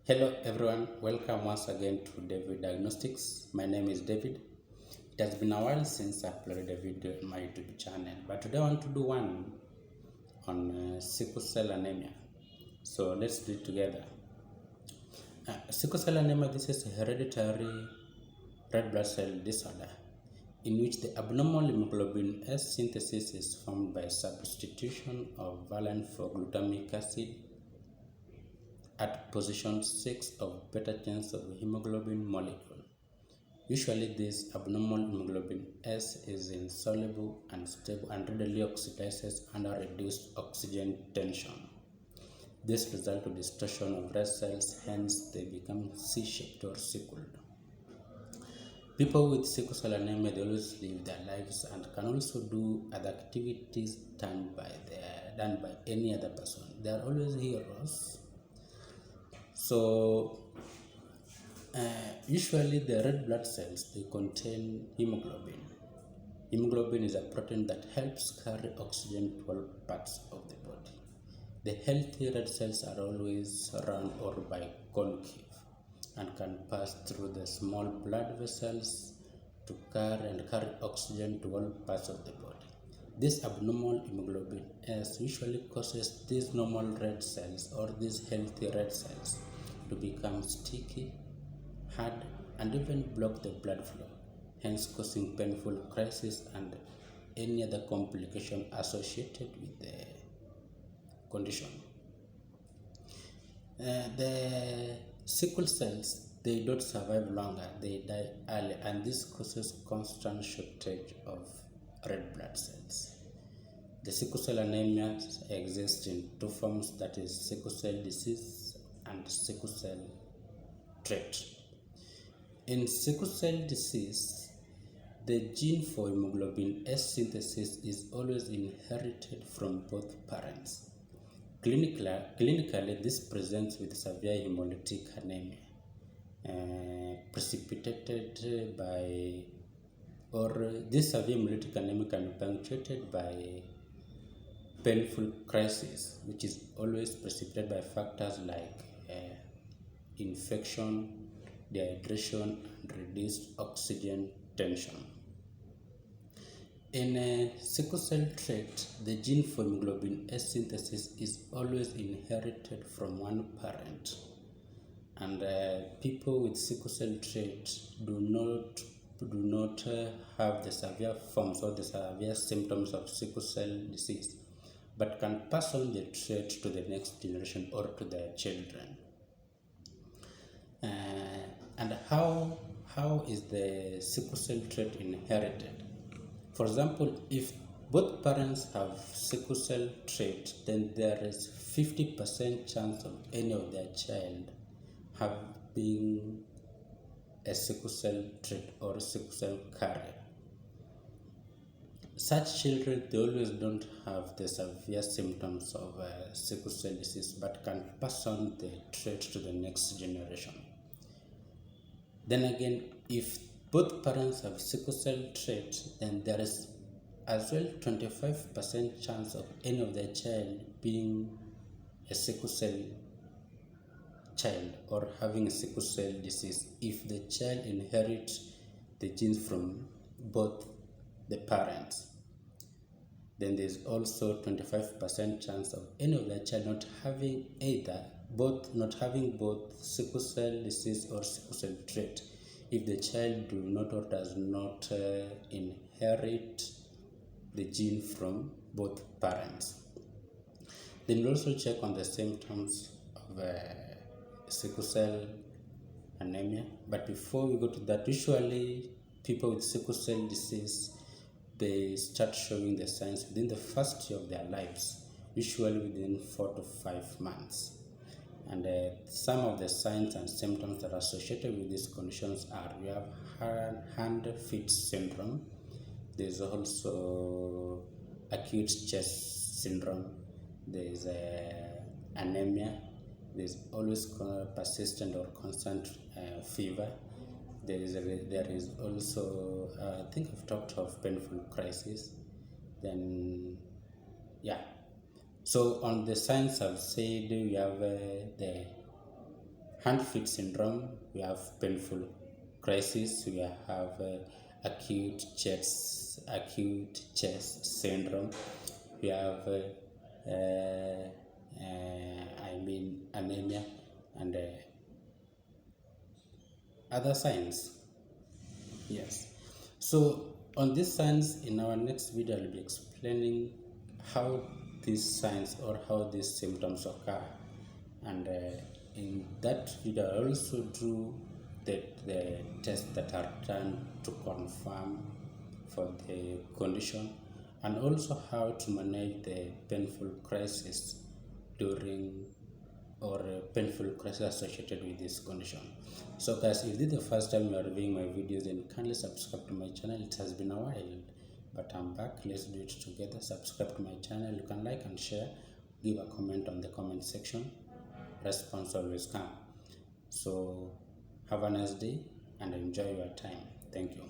Hello everyone, welcome once again to David Diagnostics. My name is David. It has been a while since I uploaded a video on my YouTube channel, but today I want to do one on sickle cell anemia. So let's do it together. Sickle cell anemia, this is a hereditary red blood cell disorder in which the abnormal hemoglobin S synthesis is formed by substitution of valine for glutamic acid at position 6 of beta chains of hemoglobin molecule. Usually this abnormal hemoglobin S is insoluble, unstable, and readily oxidizes under reduced oxygen tension. This results to distortion of red cells, hence they become C-shaped or sickled. People with sickle cell anemia, they always live their lives and can also do other activities done by any other person. They are always heroes. So usually the red blood cells, they contain hemoglobin. Hemoglobin is a protein that helps carry oxygen to all parts of the body. The healthy red cells are always round or concave and can pass through the small blood vessels to carry oxygen to all parts of the body. This abnormal hemoglobin S usually causes these normal red cells or these healthy red cells to become sticky, hard, and even block the blood flow, hence causing painful crisis and any other complication associated with the condition. The sickle cells, they don't survive longer, they die early, and this causes constant shortage of red blood cells. The sickle cell anemia exists in two forms, that is sickle cell disease and sickle cell trait. In sickle cell disease, the gene for hemoglobin S synthesis is always inherited from both parents. Clinically, this presents with severe hemolytic anemia, precipitated by, or this severe hemolytic anemia can be punctuated by painful crisis, which is always precipitated by factors like infection, dehydration, and reduced oxygen tension. In a sickle cell trait, the gene for hemoglobin S synthesis is always inherited from one parent, and people with sickle cell trait do not have the severe forms or the severe symptoms of sickle cell disease, but can pass on the trait to the next generation or to their children. And how is the sickle cell trait inherited? For example, if both parents have sickle cell trait, then there is 50% chance of any of their child having a sickle cell trait or sickle cell carrier. Such children, they always don't have the severe symptoms of sickle cell disease, but can pass on the trait to the next generation. Then again, if both parents have sickle cell trait, then there is as well 25% chance of any of their child being a sickle cell child or having a sickle cell disease if the child inherits the genes from both the parents. Then there's also 25% chance of any of their child not having not having both sickle cell disease or sickle cell trait if the child does not inherit the gene from both parents. Then we'll also check on the symptoms of sickle cell anemia. But before we go to that, usually people with sickle cell disease, they start showing the signs within the first year of their lives, usually within 4 to 5 months. And some of the signs and symptoms that are associated with these conditions are: we have hand-feet syndrome. There's also acute chest syndrome. There's anemia. There's always persistent or constant fever. There is also, I think I've talked of painful crisis. Then, So on the signs I've said, we have the hand-foot syndrome, we have painful crisis, we have acute chest syndrome, we have anaemia and other signs. Yes. So on these signs, in our next video, I'll be explaining how these signs or how these symptoms occur. And in that video, I also do the tests that are done to confirm for the condition, and also how to manage the painful crisis during or painful crisis associated with this condition. So guys, if this is the first time you are viewing my videos, then kindly subscribe to my channel. It has been a while, but I'm back. Let's do it together. Subscribe to my channel. You can like and share, give a comment on the comment section. Response always come. So have a nice day and enjoy your time. Thank you.